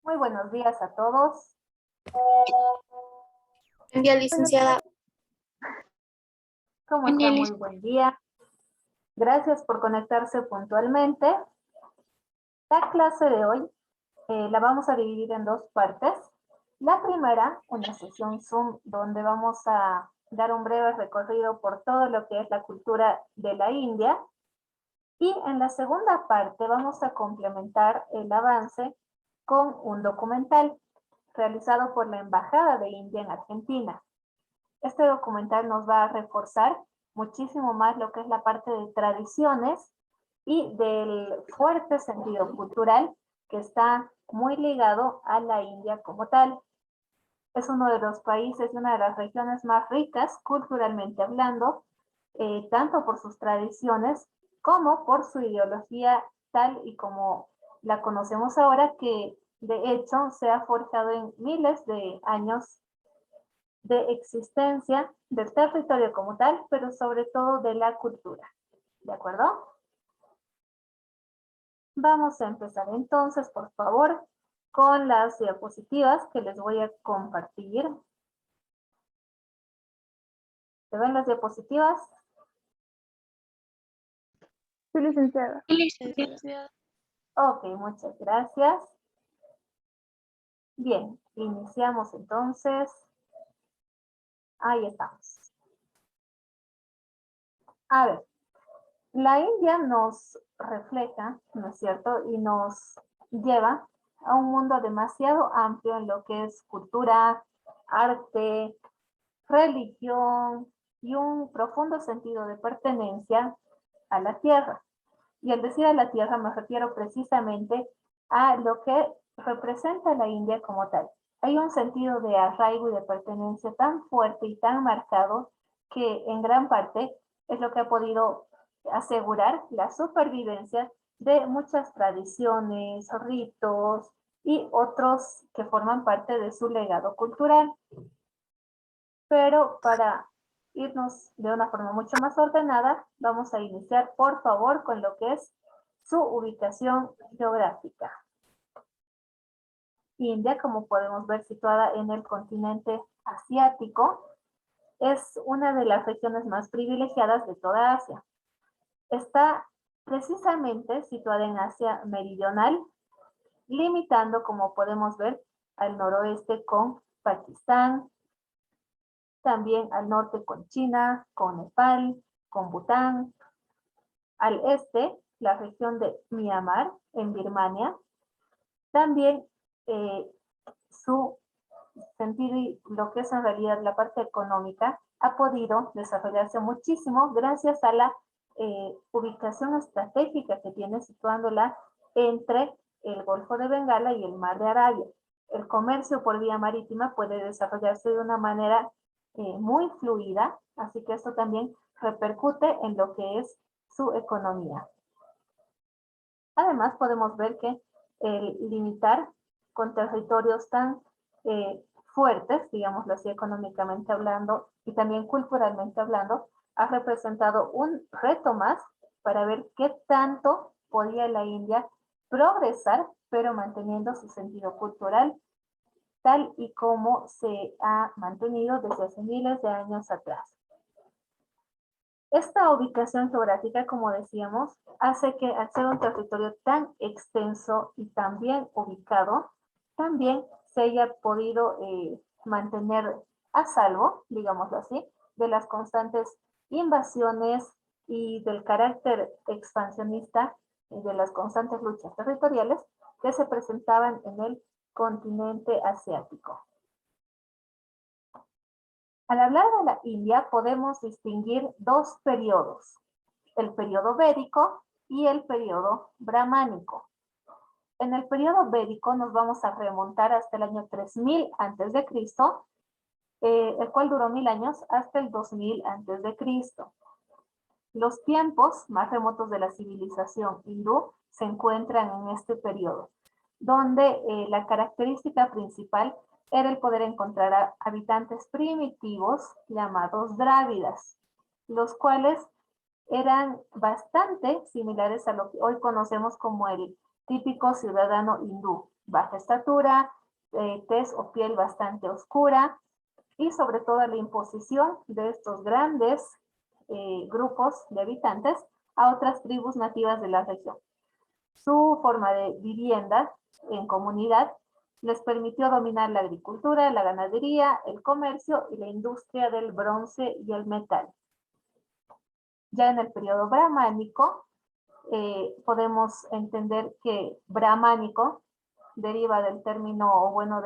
Muy buenos días a todos. Buen día, licenciada. ¿Cómo Buen día, están? Muy buen día. Gracias por conectarse puntualmente. La clase de hoy la vamos a dividir en dos partes. La primera, una sesión Zoom, donde vamos a dar un breve recorrido por todo lo que es la cultura de la India. Y en la segunda parte vamos a complementar el avance con un documental realizado por la Embajada de India en Argentina. Este documental nos va a reforzar muchísimo más lo que es la parte de tradiciones y del fuerte sentido cultural que está muy ligado a la India como tal. Es uno de los países y una de las regiones más ricas culturalmente hablando, tanto por sus tradiciones como por su ideología tal y como la conocemos ahora, que de hecho se ha forjado en miles de años de existencia del territorio como tal, pero sobre todo de la cultura. ¿De acuerdo? Vamos a empezar entonces, por favor, con las diapositivas que les voy a compartir. ¿Se ven las diapositivas? Sí, licenciada. Sí, licenciada. Ok, muchas gracias. Bien, iniciamos entonces. Ahí estamos. A ver, la India nos refleja, ¿no es cierto? Y nos lleva a un mundo demasiado amplio en lo que es cultura, arte, religión y un profundo sentido de pertenencia a la tierra. Y al decir a la tierra me refiero precisamente a lo que representa la India como tal. Hay un sentido de arraigo y de pertenencia tan fuerte y tan marcado que en gran parte es lo que ha podido asegurar la supervivencia de muchas tradiciones, ritos y otros que forman parte de su legado cultural. Pero para irnos de una forma mucho más ordenada, vamos a iniciar, por favor, con lo que es su ubicación geográfica. India, como podemos ver, situada en el continente asiático, es una de las regiones más privilegiadas de toda Asia. Está precisamente situada en Asia Meridional, limitando, como podemos ver, al noroeste con Pakistán, también al norte con China, con Nepal, con Bután, al este la región de Myanmar en Birmania, también su sentido y lo que es en realidad la parte económica ha podido desarrollarse muchísimo gracias a la ubicación estratégica que tiene situándola entre el Golfo de Bengala y el Mar de Arabia. El comercio por vía marítima puede desarrollarse de una manera muy fluida, así que esto también repercute en lo que es su economía. Además, podemos ver que el limitar con territorios tan fuertes, digámoslo así, económicamente hablando y también culturalmente hablando, ha representado un reto más para ver qué tanto podía la India progresar, pero manteniendo su sentido cultural tal y como se ha mantenido desde hace miles de años atrás. Esta ubicación geográfica, como decíamos, hace que al ser un territorio tan extenso y tan bien ubicado, también se haya podido mantener a salvo, digámoslo así, de las constantes invasiones y del carácter expansionista y de las constantes luchas territoriales que se presentaban en el continente asiático. Al hablar de la India podemos distinguir dos periodos, el periodo védico y el periodo brahmánico. En el periodo védico nos vamos a remontar hasta el año 3000 a.C., el cual duró 1000 años hasta el 2000 a.C. Los tiempos más remotos de la civilización hindú se encuentran en este periodo, donde la característica principal era el poder encontrar a habitantes primitivos llamados drávidas, los cuales eran bastante similares a lo que hoy conocemos como el típico ciudadano hindú, baja estatura, tez o piel bastante oscura, y sobre todo la imposición de estos grandes grupos de habitantes a otras tribus nativas de la región. Su forma de vivienda en comunidad les permitió dominar la agricultura, la ganadería, el comercio y la industria del bronce y el metal. Ya en el periodo brahmánico, podemos entender que brahmánico deriva del término, o bueno,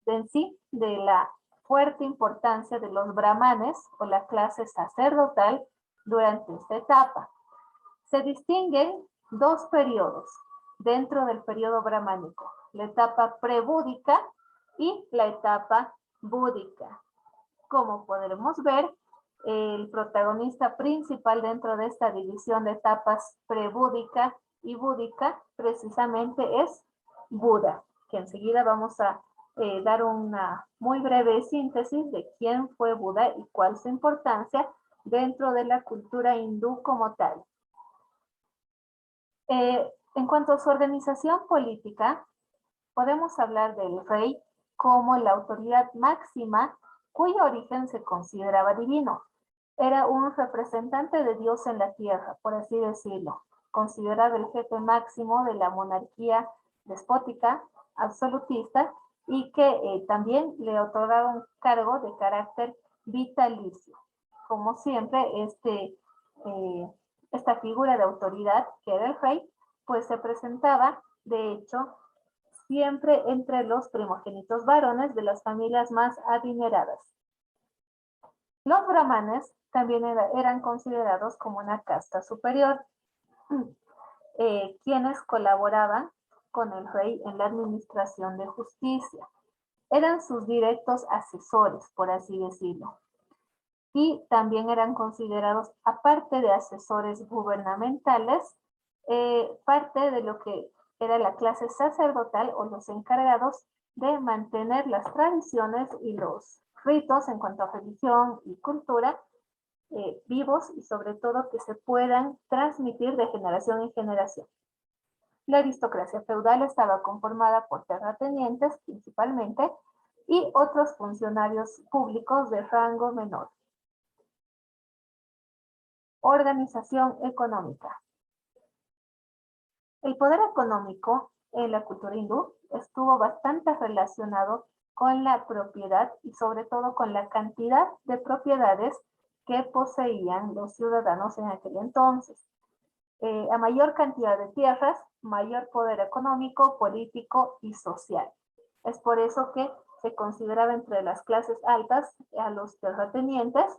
en sí, de la fuerte importancia de los brahmanes o la clase sacerdotal durante esta etapa. Se distinguen dos periodos dentro del periodo brahmánico, la etapa prebúdica y la etapa búdica. Como podremos ver, el protagonista principal dentro de esta división de etapas prebúdica y búdica precisamente es Buda, que enseguida vamos a dar una muy breve síntesis de quién fue Buda y cuál es su importancia dentro de la cultura hindú como tal. En cuanto a su organización política, podemos hablar del rey como la autoridad máxima cuyo origen se consideraba divino. Era un representante de Dios en la tierra, por así decirlo, considerado el jefe máximo de la monarquía despótica, absolutista, y que también le otorgaba un cargo de carácter vitalicio. Como siempre, esta figura de autoridad, que era el rey, pues se presentaba, de hecho, siempre entre los primogénitos varones de las familias más adineradas. Los brahmanes también eran considerados como una casta superior, quienes colaboraban con el rey en la administración de justicia. Eran sus directos asesores, por así decirlo. Y también eran considerados, aparte de asesores gubernamentales, parte de lo que era la clase sacerdotal o los encargados de mantener las tradiciones y los ritos en cuanto a religión y cultura vivos y sobre todo que se puedan transmitir de generación en generación. La aristocracia feudal estaba conformada por terratenientes principalmente y otros funcionarios públicos de rango menor. Organización económica. El poder económico en la cultura hindú estuvo bastante relacionado con la propiedad y sobre todo con la cantidad de propiedades que poseían los ciudadanos en aquel entonces. A mayor cantidad de tierras, mayor poder económico, político y social. Es por eso que se consideraba entre las clases altas a los terratenientes,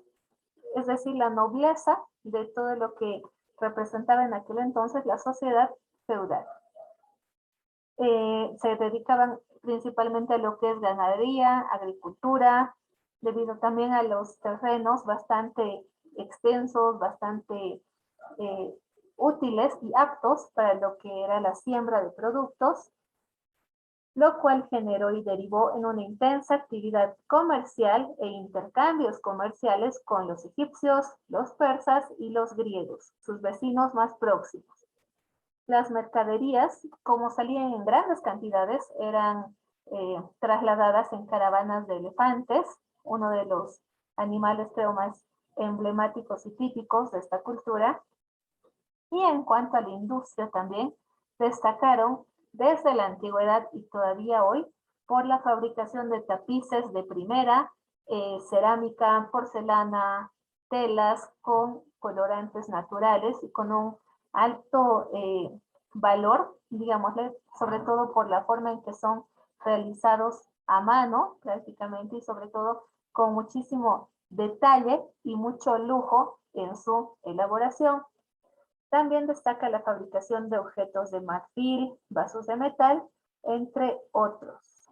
es decir, la nobleza de todo lo que representaba en aquel entonces la sociedad feudal. Se dedicaban principalmente a lo que es ganadería, agricultura, debido también a los terrenos bastante extensos, bastante útiles y aptos para lo que era la siembra de productos, lo cual generó y derivó en una intensa actividad comercial e intercambios comerciales con los egipcios, los persas y los griegos, sus vecinos más próximos. Las mercaderías, como salían en grandes cantidades, eran trasladadas en caravanas de elefantes, uno de los animales creo más emblemáticos y típicos de esta cultura. Y en cuanto a la industria también, destacaron desde la antigüedad y todavía hoy por la fabricación de tapices de primera, cerámica, porcelana, telas con colorantes naturales y con un alto valor, digámosle, sobre todo por la forma en que son realizados a mano prácticamente y sobre todo con muchísimo detalle y mucho lujo en su elaboración. También destaca la fabricación de objetos de marfil, vasos de metal, entre otros.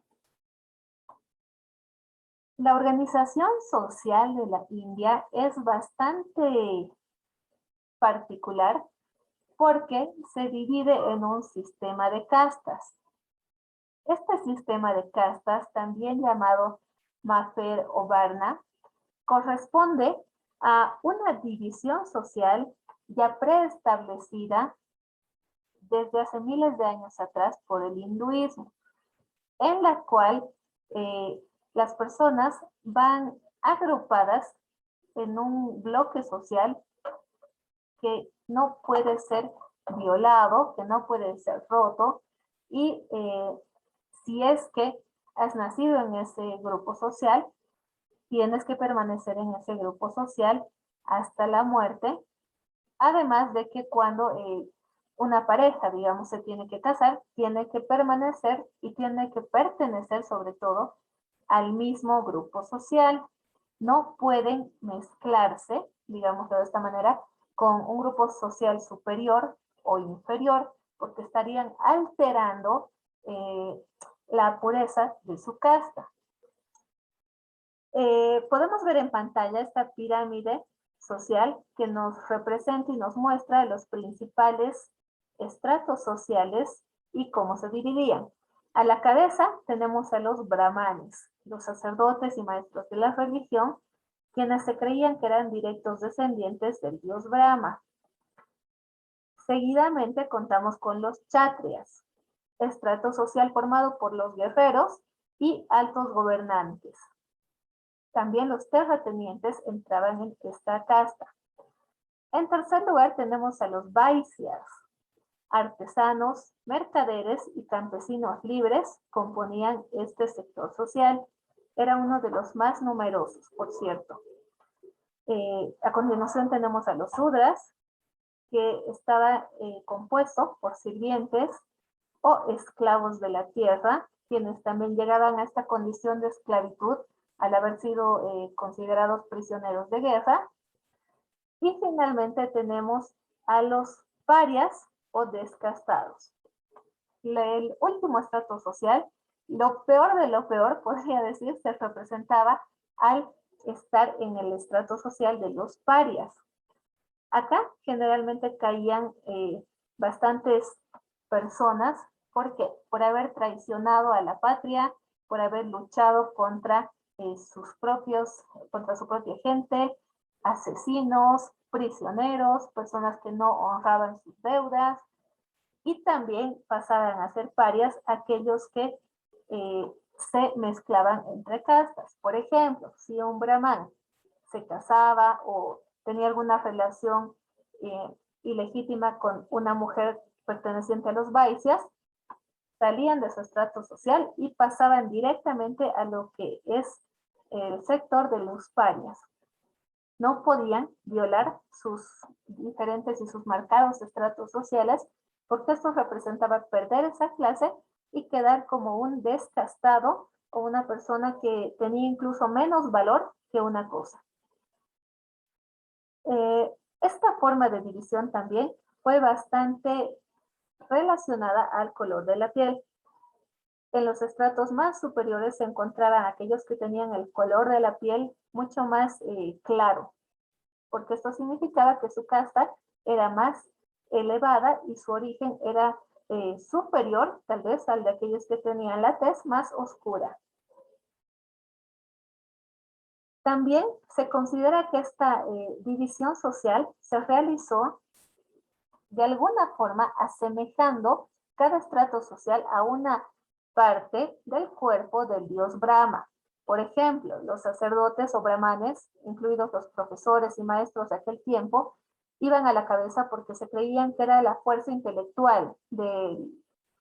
La organización social de la India es bastante particular porque se divide en un sistema de castas. Este sistema de castas, también llamado Mafer o Varna, corresponde a una división social ya preestablecida desde hace miles de años atrás por el hinduismo, en la cual las personas van agrupadas en un bloque social que no puede ser violado, que no puede ser roto, y si es que has nacido en ese grupo social, tienes que permanecer en ese grupo social hasta la muerte, además de que cuando una pareja, digamos, se tiene que casar, tiene que permanecer y tiene que pertenecer sobre todo al mismo grupo social. No pueden mezclarse, digamos de esta manera, con un grupo social superior o inferior, porque estarían alterando la pureza de su casta. Podemos ver en pantalla esta pirámide social que nos representa y nos muestra los principales estratos sociales y cómo se dividían. A la cabeza tenemos a los brahmanes, los sacerdotes y maestros de la religión, quienes se creían que eran directos descendientes del dios Brahma. Seguidamente contamos con los kshatriyas, estrato social formado por los guerreros y altos gobernantes. También los terratenientes entraban en esta casta. En tercer lugar tenemos a los vaisyas, artesanos, mercaderes y campesinos libres componían este sector social. Era uno de los más numerosos, por cierto. A continuación tenemos a los sudras, que estaba compuesto por sirvientes o esclavos de la tierra, quienes también llegaban a esta condición de esclavitud al haber sido considerados prisioneros de guerra. Y finalmente tenemos a los parias o descastados. El último estrato social, lo peor de lo peor, podría decir, se representaba al estar en el estrato social de los parias. Acá generalmente caían bastantes personas. ¿Por qué? Por haber traicionado a la patria, por haber luchado contra contra su propia gente, asesinos, prisioneros, personas que no honraban sus deudas, y también pasaban a ser parias aquellos que se mezclaban entre castas. Por ejemplo, si un brahman se casaba o tenía alguna relación ilegítima con una mujer perteneciente a los vaisyas, salían de su estrato social y pasaban directamente a lo que es el sector de los parias. No podían violar sus diferentes y sus marcados estratos sociales, porque esto representaba perder esa clase y quedar como un descastado o una persona que tenía incluso menos valor que una cosa. Esta forma de división también fue bastante relacionada al color de la piel. En los estratos más superiores se encontraban aquellos que tenían el color de la piel mucho más claro, porque esto significaba que su casta era más elevada y su origen era superior, tal vez, al de aquellos que tenían la tez más oscura. También se considera que esta división social se realizó de alguna forma asemejando cada estrato social a una parte del cuerpo del dios Brahma. Por ejemplo, los sacerdotes o brahmanes, incluidos los profesores y maestros de aquel tiempo, iban a la cabeza porque se creían que era la fuerza intelectual del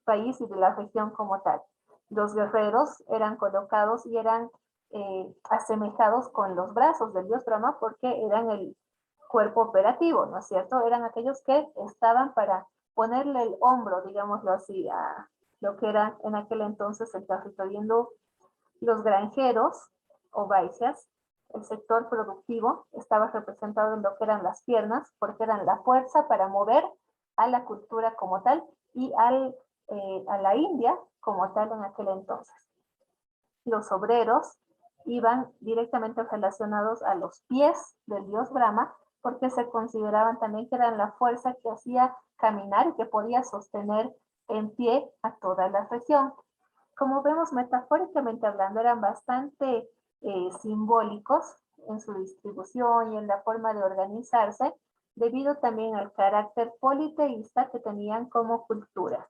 país y de la región como tal. Los guerreros eran colocados y eran asemejados con los brazos del dios Brahma porque eran el cuerpo operativo, ¿no es cierto? Eran aquellos que estaban para ponerle el hombro, digámoslo así, a lo que era en aquel entonces el territorio hindú. Los granjeros o vaisyas, el sector productivo, estaba representado en lo que eran las piernas, porque eran la fuerza para mover a la cultura como tal y a la India como tal en aquel entonces. Los obreros iban directamente relacionados a los pies del dios Brahma, porque se consideraban también que eran la fuerza que hacía caminar y que podía sostener en pie a toda la región. Como vemos, metafóricamente hablando, eran bastante simbólicos en su distribución y en la forma de organizarse, debido también al carácter politeísta que tenían como cultura.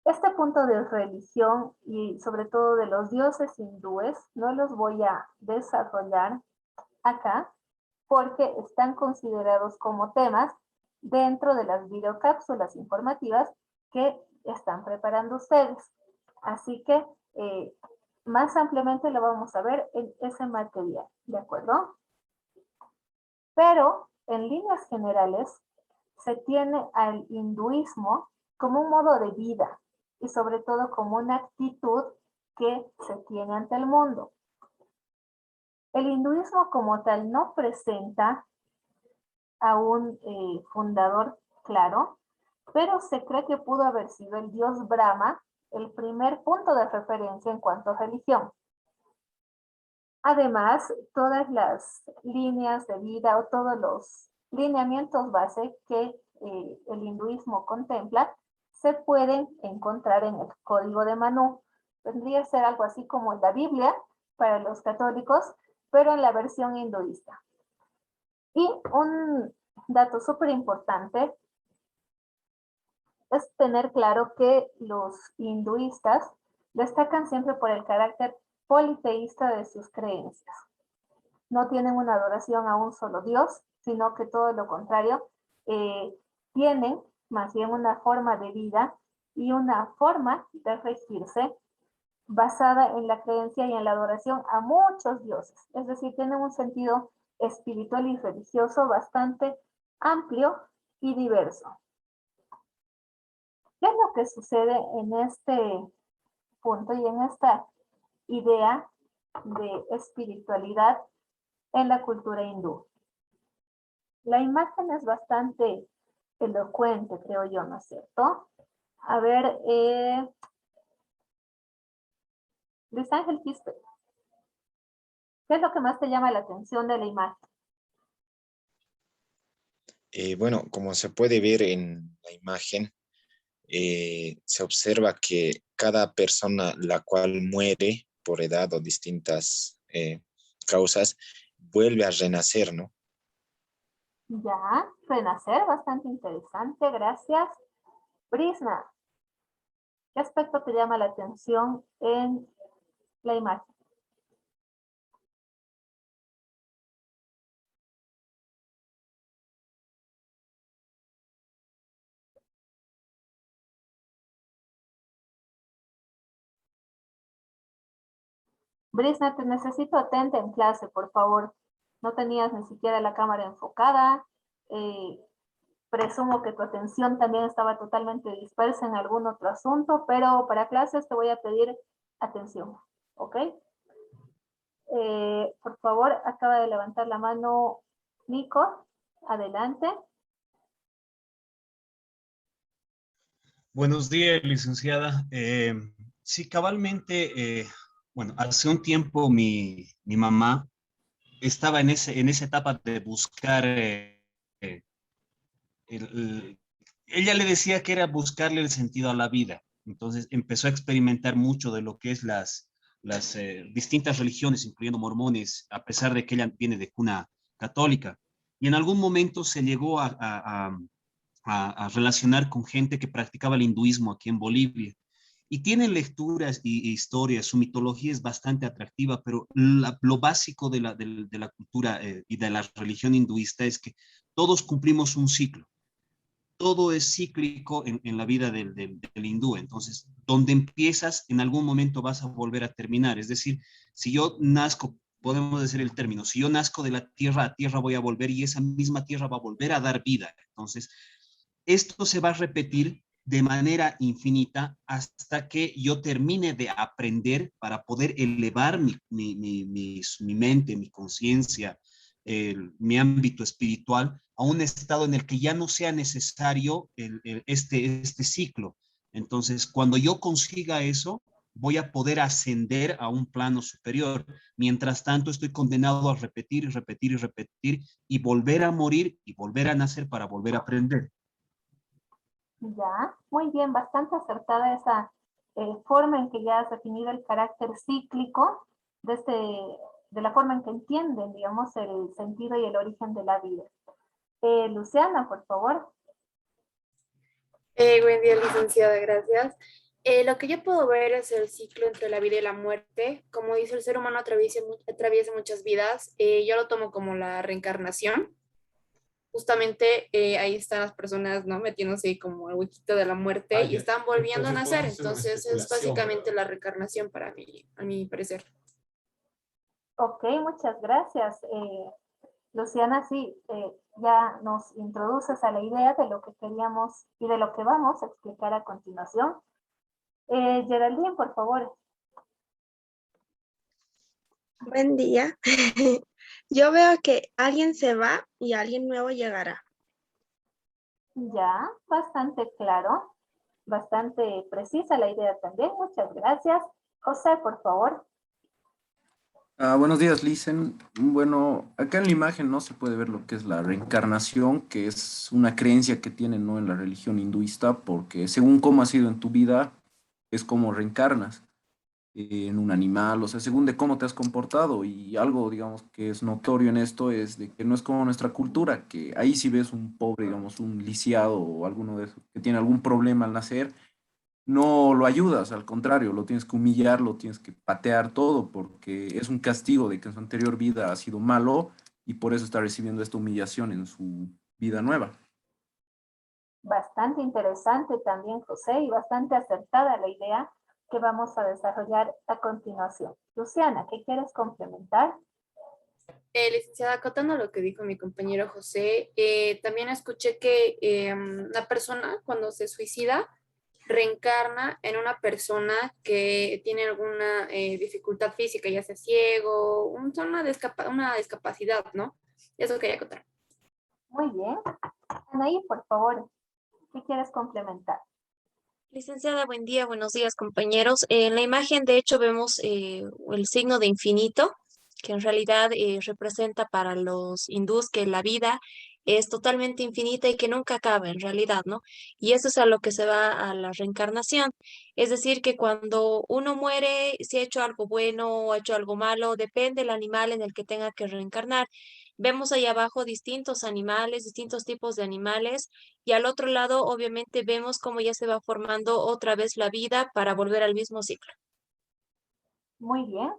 Este punto de religión y sobre todo de los dioses hindúes no los voy a desarrollar acá porque están considerados como temas dentro de las videocápsulas informativas que están preparando ustedes. Así que más ampliamente lo vamos a ver en ese material, ¿de acuerdo? Pero en líneas generales se tiene al hinduismo como un modo de vida y sobre todo como una actitud que se tiene ante el mundo. El hinduismo como tal no presenta a un fundador claro, pero se cree que pudo haber sido el dios Brahma el primer punto de referencia en cuanto a religión. Además, todas las líneas de vida o todos los lineamientos base que el hinduismo contempla se pueden encontrar en el Código de Manú. Tendría que ser algo así como la Biblia para los católicos, pero en la versión hinduista. Y un dato súper importante es tener claro que los hinduistas destacan siempre por el carácter politeísta de sus creencias. No tienen una adoración a un solo Dios, sino que todo lo contrario, tienen más bien una forma de vida y una forma de regirse basada en la creencia y en la adoración a muchos dioses. Es decir, tienen un sentido espiritual y religioso bastante amplio y diverso. ¿Qué es lo que sucede en este punto y en esta idea de espiritualidad en la cultura hindú? La imagen es bastante elocuente, creo yo, ¿no es cierto? A ver, Luis Ángel Quispe, ¿qué es lo que más te llama la atención de la imagen? Bueno, como se puede ver en la imagen, se observa que cada persona la cual muere por edad o distintas causas, vuelve a renacer, ¿no? Ya, renacer, bastante interesante, gracias. Brisna, ¿qué aspecto te llama la atención en la imagen? Brisna, te necesito atenta en clase, por favor. No tenías ni siquiera la cámara enfocada. Presumo que tu atención también estaba totalmente dispersa en algún otro asunto, pero para clases te voy a pedir atención, ¿ok? Por favor, acaba de levantar la mano Nico. Adelante. Buenos días, licenciada. Sí, cabalmente, bueno, hace un tiempo mi mamá estaba en esa etapa de buscar, eh, el- el- ella le decía que era buscarle el sentido a la vida. Entonces empezó a experimentar mucho de lo que es las distintas religiones, incluyendo mormones, a pesar de que ella viene de cuna católica. Y en algún momento se llegó a relacionar con gente que practicaba el hinduismo aquí en Bolivia. Y tienen lecturas y historias, su mitología es bastante atractiva, pero lo básico de la cultura y de la religión hinduista es que todos cumplimos un ciclo. Todo es cíclico en la vida del hindú. Entonces, donde empiezas, en algún momento vas a volver a terminar. Es decir, si yo nazco, podemos decir el término, si yo nazco de la tierra a tierra voy a volver y esa misma tierra va a volver a dar vida. Entonces, esto se va a repetir de manera infinita hasta que yo termine de aprender para poder elevar mi mente, mi conciencia, mi ámbito espiritual a un estado en el que ya no sea necesario este ciclo. Entonces, cuando yo consiga eso, voy a poder ascender a un plano superior. Mientras tanto, estoy condenado a repetir y repetir y repetir y volver a morir y volver a nacer para volver a aprender. Ya, muy bien, bastante acertada esa forma en que ya has definido el carácter cíclico de este de la forma en que entienden, digamos, el sentido y el origen de la vida. Luciana, por favor. Buen día, licenciada, gracias. Lo que yo puedo ver es el ciclo entre la vida y la muerte. Como dice, el ser humano atraviesa muchas vidas. Yo lo tomo como la reencarnación. Justamente ahí están las personas, ¿no? Metiéndose ahí como el huequito de la muerte y están volviendo a nacer. Entonces es básicamente la reencarnación para mí, a mi parecer. Ok, muchas gracias. Luciana, sí, ya nos introduces a la idea de lo que queríamos y de lo que vamos a explicar a continuación. Geraldine, por favor. Buen día. Yo veo que alguien se va y alguien nuevo llegará. Ya, bastante claro, bastante precisa la idea también. Muchas gracias. José, por favor. Buenos días, Licen. Bueno, acá en la imagen no se puede ver lo que es la reencarnación, que es una creencia que tienen, ¿no?, en la religión hinduista, porque según cómo ha sido en tu vida, es como reencarnas en un animal, o sea, según de cómo te has comportado. Y algo, digamos, que es notorio en esto es de que no es como nuestra cultura, que ahí si ves un pobre, digamos, un lisiado o alguno de esos que tiene algún problema al nacer, no lo ayudas, al contrario, lo tienes que humillar, lo tienes que patear todo, porque es un castigo de que en su anterior vida ha sido malo y por eso está recibiendo esta humillación en su vida nueva. Bastante interesante también, José, y bastante acertada la idea que vamos a desarrollar a continuación. Luciana, ¿qué quieres complementar? Licenciada, acotando lo que dijo mi compañero José, también escuché que la persona cuando se suicida reencarna en una persona que tiene alguna dificultad física, ya sea ciego, una discapacidad, ¿no? Eso quería contar. Muy bien. Anaí, por favor, ¿qué quieres complementar? Licenciada, buen día, buenos días, compañeros. En la imagen, de hecho, vemos el signo de infinito, que en realidad representa para los hindús que la vida es totalmente infinita y que nunca acaba, en realidad, ¿no? Y eso es a lo que se va a la reencarnación. Es decir, que cuando uno muere, si ha hecho algo bueno o ha hecho algo malo, depende del animal en el que tenga que reencarnar. Vemos ahí abajo distintos animales, distintos tipos de animales y al otro lado, obviamente, vemos cómo ya se va formando otra vez la vida para volver al mismo ciclo. Muy bien.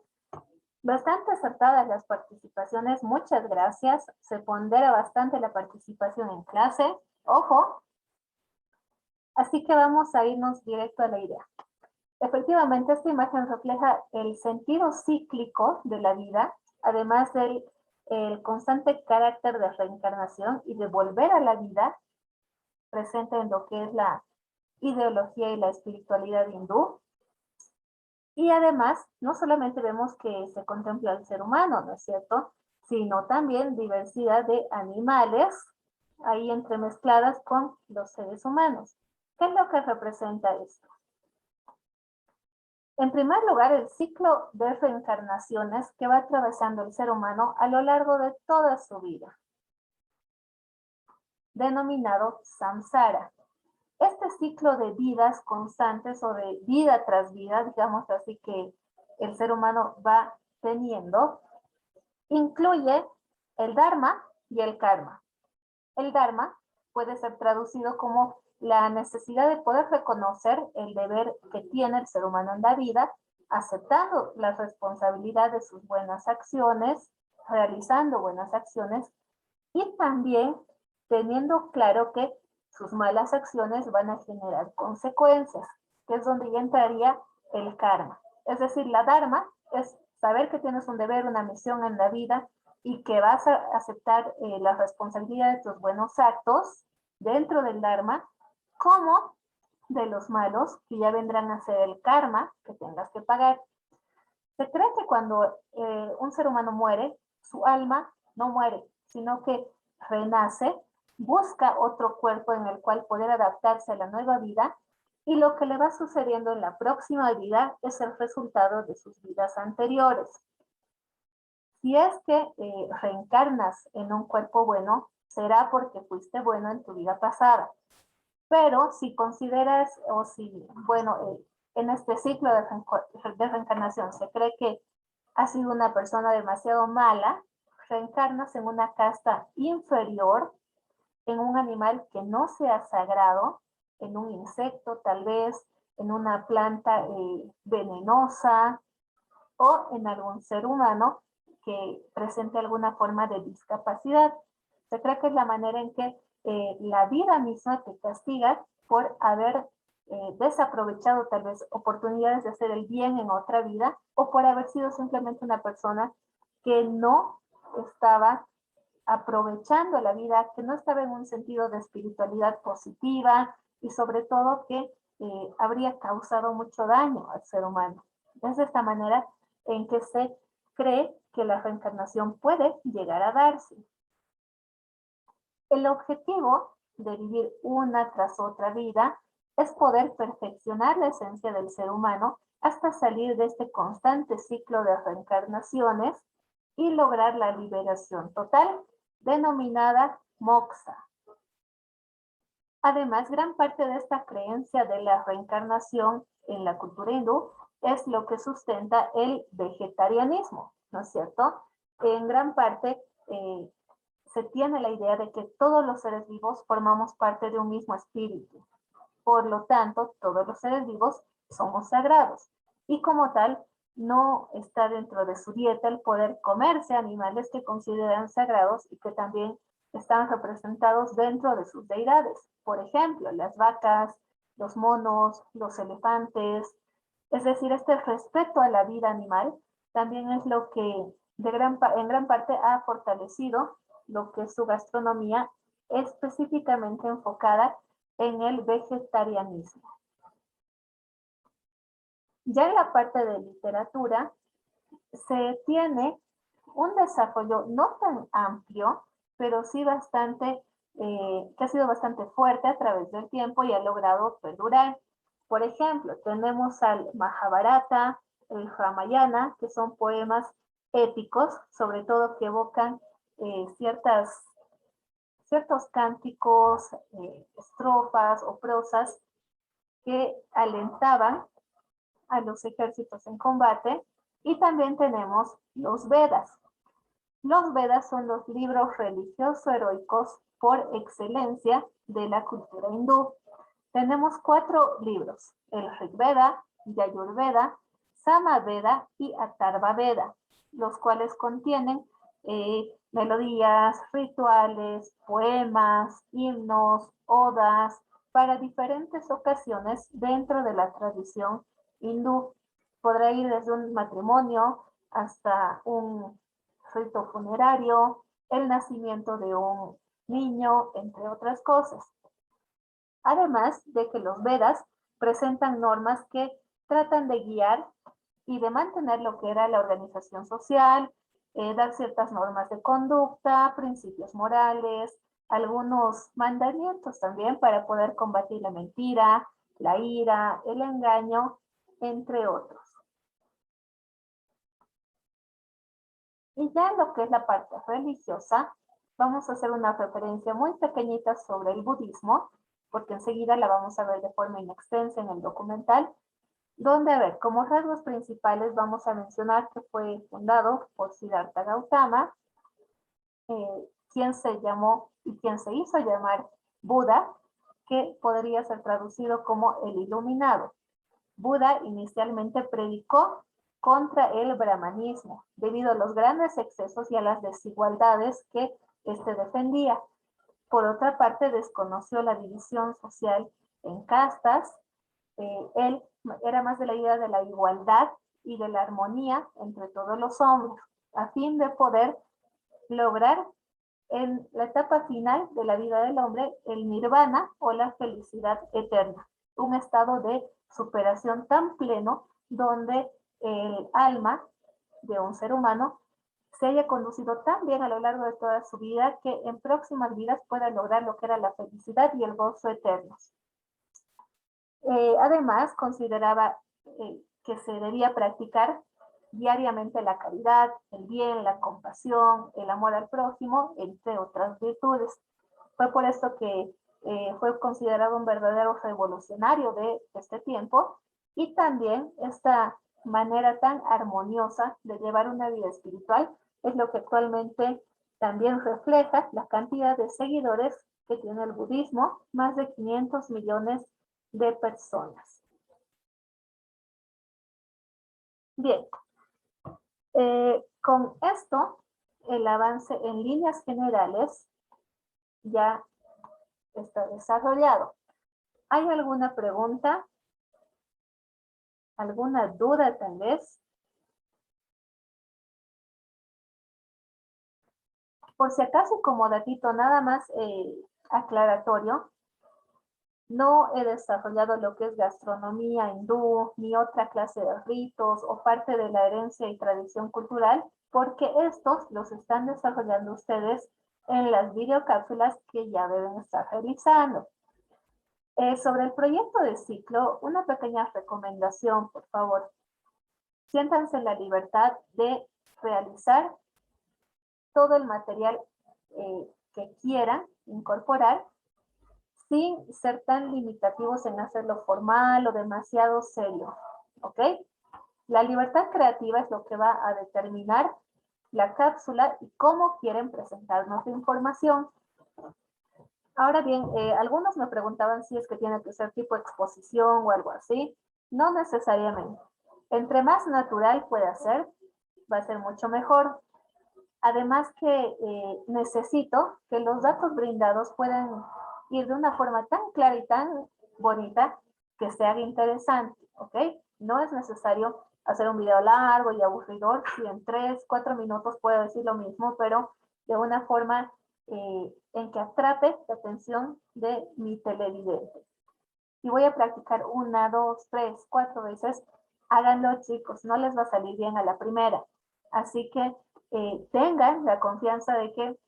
Bastante acertadas las participaciones. Muchas gracias. Se pondera bastante la participación en clase. Ojo. Así que vamos a irnos directo a la idea. Efectivamente, esta imagen refleja el sentido cíclico de la vida, además del constante carácter de reencarnación y de volver a la vida, presente en lo que es la ideología y la espiritualidad hindú. Y además, no solamente vemos que se contempla al ser humano, ¿no es cierto?, sino también diversidad de animales, ahí entremezcladas con los seres humanos. ¿Qué es lo que representa esto? En primer lugar, el ciclo de reencarnaciones que va atravesando el ser humano a lo largo de toda su vida, denominado samsara. Este ciclo de vidas constantes o de vida tras vida, digamos así, que el ser humano va teniendo, incluye el dharma y el karma. El dharma puede ser traducido como la necesidad de poder reconocer el deber que tiene el ser humano en la vida, aceptando la responsabilidad de sus buenas acciones, realizando buenas acciones y también teniendo claro que sus malas acciones van a generar consecuencias, que es donde ya entraría el karma. Es decir, la dharma es saber que tienes un deber, una misión en la vida y que vas a aceptar la responsabilidad de tus buenos actos dentro del dharma, como de los malos, que ya vendrán a ser el karma que tengas que pagar. Se cree que cuando un ser humano muere, su alma no muere, sino que renace, busca otro cuerpo en el cual poder adaptarse a la nueva vida y lo que le va sucediendo en la próxima vida es el resultado de sus vidas anteriores. Si es que reencarnas en un cuerpo bueno, será porque fuiste bueno en tu vida pasada. Pero si consideras, o si, bueno, en este ciclo de reencarnación se cree que has sido una persona demasiado mala, reencarnas en una casta inferior, en un animal que no sea sagrado, en un insecto tal vez, en una planta venenosa o en algún ser humano que presente alguna forma de discapacidad. Se cree que es la manera en que la vida misma te castiga por haber desaprovechado tal vez oportunidades de hacer el bien en otra vida o por haber sido simplemente una persona que no estaba aprovechando la vida, que no estaba en un sentido de espiritualidad positiva y sobre todo que habría causado mucho daño al ser humano. Es de esta manera en que se cree que la reencarnación puede llegar a darse. El objetivo de vivir una tras otra vida es poder perfeccionar la esencia del ser humano hasta salir de este constante ciclo de reencarnaciones y lograr la liberación total, denominada moksha. Además, gran parte de esta creencia de la reencarnación en la cultura hindú es lo que sustenta el vegetarianismo, ¿no es cierto? En gran parte se tiene la idea de que todos los seres vivos formamos parte de un mismo espíritu. Por lo tanto, todos los seres vivos somos sagrados. Y como tal, no está dentro de su dieta el poder comerse animales que consideran sagrados y que también están representados dentro de sus deidades. Por ejemplo, las vacas, los monos, los elefantes. Es decir, este respeto a la vida animal también es lo que en gran parte ha fortalecido lo que es su gastronomía específicamente enfocada en el vegetarianismo. Ya en la parte de literatura se tiene un desarrollo no tan amplio, pero sí bastante, que ha sido bastante fuerte a través del tiempo y ha logrado perdurar. Por ejemplo, tenemos al Mahabharata, el Ramayana, que son poemas épicos, sobre todo que evocan ciertos cánticos, estrofas o prosas que alentaban a los ejércitos en combate. Y también tenemos los Vedas. Los Vedas son los libros religiosos heroicos por excelencia de la cultura hindú. Tenemos 4 libros: el Rig Veda, Yajurveda, Samaveda y Atharva Veda, los cuales contienen melodías, rituales, poemas, himnos, odas, para diferentes ocasiones dentro de la tradición hindú. Podrá ir desde un matrimonio hasta un rito funerario, el nacimiento de un niño, entre otras cosas. Además de que los Vedas presentan normas que tratan de guiar y de mantener lo que era la organización social, dar ciertas normas de conducta, principios morales, algunos mandamientos también para poder combatir la mentira, la ira, el engaño, entre otros. Y ya en lo que es la parte religiosa, vamos a hacer una referencia muy pequeñita sobre el budismo, porque enseguida la vamos a ver de forma inextensa en el documental, donde, a ver, como rasgos principales vamos a mencionar que fue fundado por Siddhartha Gautama, quien se llamó y quien se hizo llamar Buda, que podría ser traducido como el iluminado. Buda inicialmente predicó contra el brahmanismo, debido a los grandes excesos y a las desigualdades que éste defendía. Por otra parte, desconoció la división social en castas. Él era más de la idea de la igualdad y de la armonía entre todos los hombres, a fin de poder lograr en la etapa final de la vida del hombre el nirvana o la felicidad eterna, un estado de superación tan pleno donde el alma de un ser humano se haya conducido tan bien a lo largo de toda su vida que en próximas vidas pueda lograr lo que era la felicidad y el gozo eternos. Además, consideraba que se debía practicar diariamente la caridad, el bien, la compasión, el amor al prójimo, entre otras virtudes. Fue por esto que fue considerado un verdadero revolucionario de este tiempo, y también esta manera tan armoniosa de llevar una vida espiritual es lo que actualmente también refleja la cantidad de seguidores que tiene el budismo, más de 500 millones de personas. Bien, con esto, el avance en líneas generales ya está desarrollado. ¿Hay alguna pregunta? ¿Alguna duda tal vez? Por si acaso, como datito nada más aclaratorio, no he desarrollado lo que es gastronomía hindú, ni otra clase de ritos o parte de la herencia y tradición cultural, porque estos los están desarrollando ustedes en las videocápsulas que ya deben estar realizando. Sobre el proyecto de ciclo, una pequeña recomendación, por favor. Siéntanse en la libertad de realizar todo el material que quieran incorporar sin ser tan limitativos en hacerlo formal o demasiado serio, ¿ok? La libertad creativa es lo que va a determinar la cápsula y cómo quieren presentarnos la información. Ahora bien, algunos me preguntaban si es que tiene que ser tipo exposición o algo así. No necesariamente. Entre más natural pueda ser, va a ser mucho mejor. Además que necesito que los datos brindados puedan ir de una forma tan clara y tan bonita que se haga interesante, ¿ok? No es necesario hacer un video largo y aburridor, si en 3, 4 minutos puedo decir lo mismo, pero de una forma en que atrape la atención de mi televidente. Y voy a practicar 1, 2, 3, 4 veces. Háganlo, chicos, no les va a salir bien a la primera. Así que tengan la confianza de que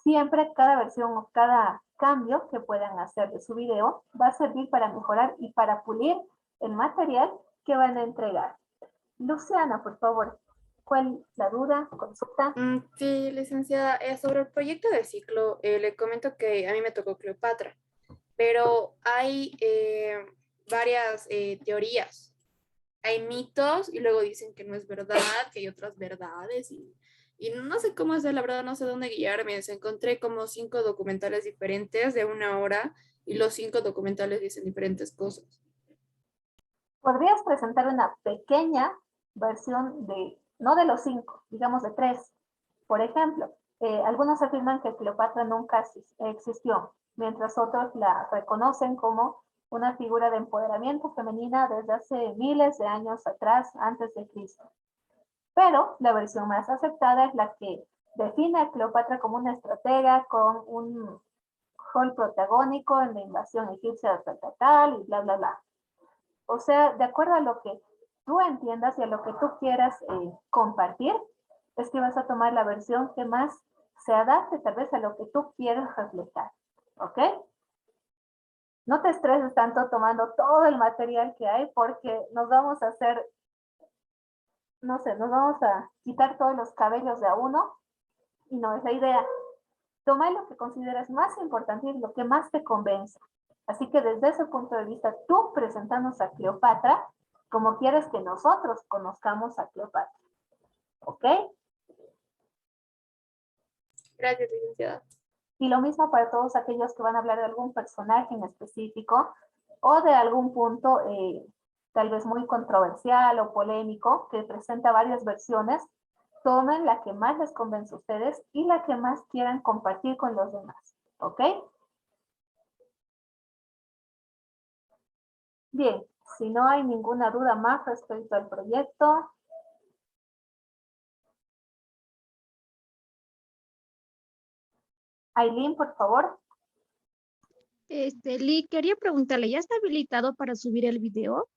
siempre cada versión o cada cambio que puedan hacer de su video va a servir para mejorar y para pulir el material que van a entregar. Luciana, por favor, ¿cuál la duda? Consulta. Sí, licenciada, sobre el proyecto de ciclo, le comento que a mí me tocó Cleopatra, pero hay varias teorías. Hay mitos y luego dicen que no es verdad, que hay otras verdades y no sé cómo hacer, la verdad no sé dónde guiarme. Encontré como 5 documentales diferentes de 1 hora y los 5 documentales dicen diferentes cosas. Podrías presentar una pequeña versión de, no de los 5, digamos de 3. Por ejemplo, algunos afirman que Cleopatra nunca existió, mientras otros la reconocen como una figura de empoderamiento femenina desde hace miles de años atrás, antes de Cristo. Pero la versión más aceptada es la que define a Cleopatra como una estratega con un rol protagónico en la invasión egipcia tal y bla, bla, bla. O sea, de acuerdo a lo que tú entiendas y a lo que tú quieras compartir, es que vas a tomar la versión que más se adapte tal vez a lo que tú quieres reflejar, ¿ok? No te estreses tanto tomando todo el material que hay porque nos vamos a hacer, no sé, nos vamos a quitar todos los cabellos de a uno y no es la idea. Toma lo que consideras más importante y lo que más te convence. Así que desde ese punto de vista, tú presentamos a Cleopatra como quieres que nosotros conozcamos a Cleopatra. ¿Ok? Gracias, licenciada. Y lo mismo para todos aquellos que van a hablar de algún personaje en específico o de algún punto tal vez muy controversial o polémico que presenta varias versiones. Tomen la que más les convence a ustedes y la que más quieran compartir con los demás. ¿Ok? Bien, si no hay ninguna duda más respecto al proyecto. Aileen, por favor. Lee, quería preguntarle, ¿ya está habilitado para subir el video?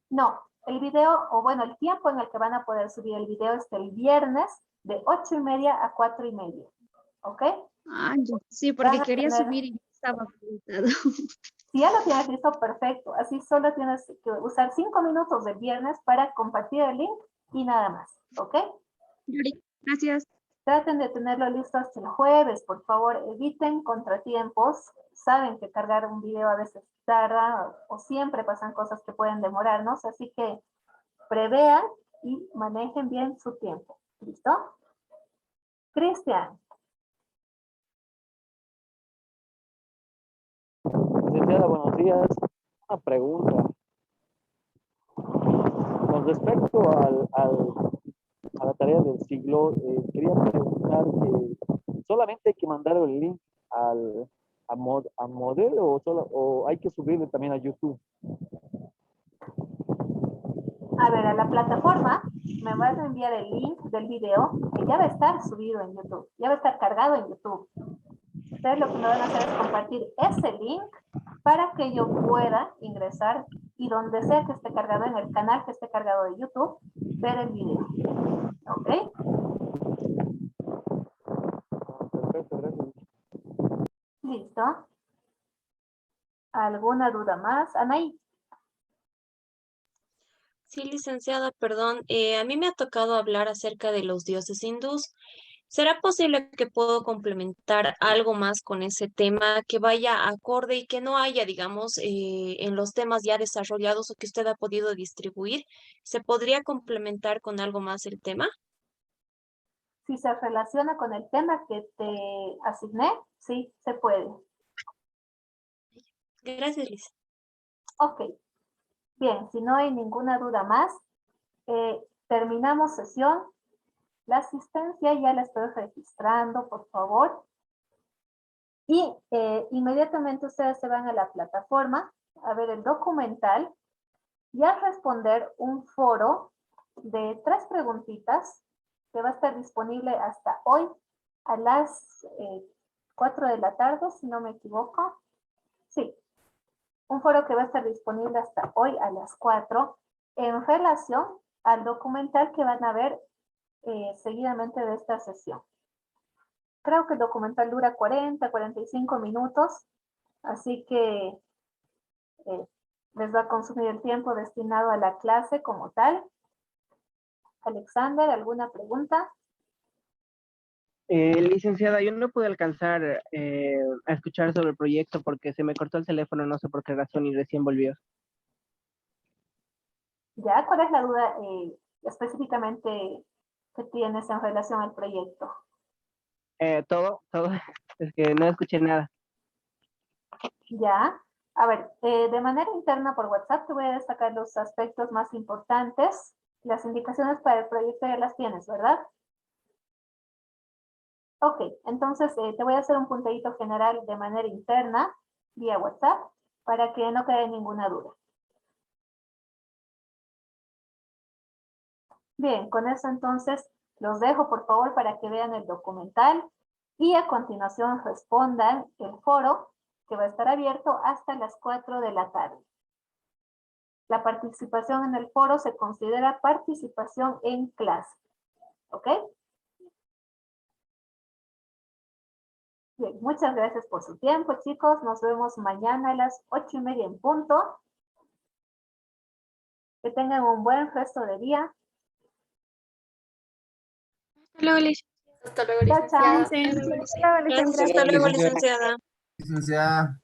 No, el video, o bueno, el tiempo en el que van a poder subir el video es el viernes de 8:30 a 4:30. ¿Ok? Ah, ya. Sí, porque quería tener... subir y no estaba habilitado. Si ya lo tienes listo, perfecto. Así solo tienes que usar 5 minutos del viernes para compartir el link y nada más. ¿Ok? Gracias. Traten de tenerlo listo hasta el jueves, por favor. Eviten contratiempos. Saben que cargar un video a veces tarda o siempre pasan cosas que pueden demorarnos, así que prevean y manejen bien su tiempo. ¿Listo? Cristian. Licenciada, buenos días. Una pregunta. Con respecto a la tarea del siglo, quería preguntar que solamente hay que mandar el link a Moodle o hay que subirlo también a YouTube. A ver, a la plataforma me van a enviar el link del video que ya va a estar subido en YouTube, ya va a estar cargado en YouTube. Ustedes lo que me van a hacer es compartir ese link para que yo pueda ingresar y donde sea que esté cargado, en el canal que esté cargado de YouTube, ver el video. ¿Ok? Perfecto, gracias. ¿Listo? ¿Alguna duda más? Anaí. Sí, licenciada, perdón. A mí me ha tocado hablar acerca de los dioses hindús. ¿Será posible que puedo complementar algo más con ese tema que vaya acorde y que no haya, digamos, en los temas ya desarrollados o que usted ha podido distribuir? ¿Se podría complementar con algo más el tema? Si se relaciona con el tema que te asigné, sí, se puede. Gracias, Liz. Ok. Bien, si no hay ninguna duda más, terminamos sesión. La asistencia ya la estoy registrando, por favor. Y inmediatamente ustedes se van a la plataforma a ver el documental y a responder un foro de 3 preguntitas que va a estar disponible hasta hoy a las 4 de la tarde, si no me equivoco. Sí, un foro que va a estar disponible hasta hoy a las 4 en relación al documental que van a ver seguidamente de esta sesión. Creo que el documental dura 45 minutos, así que les va a consumir el tiempo destinado a la clase como tal. Alexander, ¿alguna pregunta? Licenciada, yo no pude alcanzar a escuchar sobre el proyecto porque se me cortó el teléfono, no sé por qué razón, y recién volvió. ¿Ya? ¿Cuál es la duda específicamente que tienes en relación al proyecto? Todo, es que no escuché nada. Ya. A ver, de manera interna por WhatsApp te voy a destacar los aspectos más importantes. Las indicaciones para el proyecto ya las tienes, ¿verdad? Ok, entonces te voy a hacer un punteíto general de manera interna vía WhatsApp para que no quede ninguna duda. Bien, con eso entonces los dejo por favor para que vean el documental y a continuación respondan el foro que va a estar abierto hasta las 4 de la tarde. La participación en el foro se considera participación en clase. ¿Ok? Bien, muchas gracias por su tiempo, chicos. Nos vemos mañana a las 8:30 en punto. Que tengan un buen resto de día. Hasta luego, Liz. Hasta luego, Chao, chao. licenciada. Gracias, hasta luego, licenciada. Licenciada.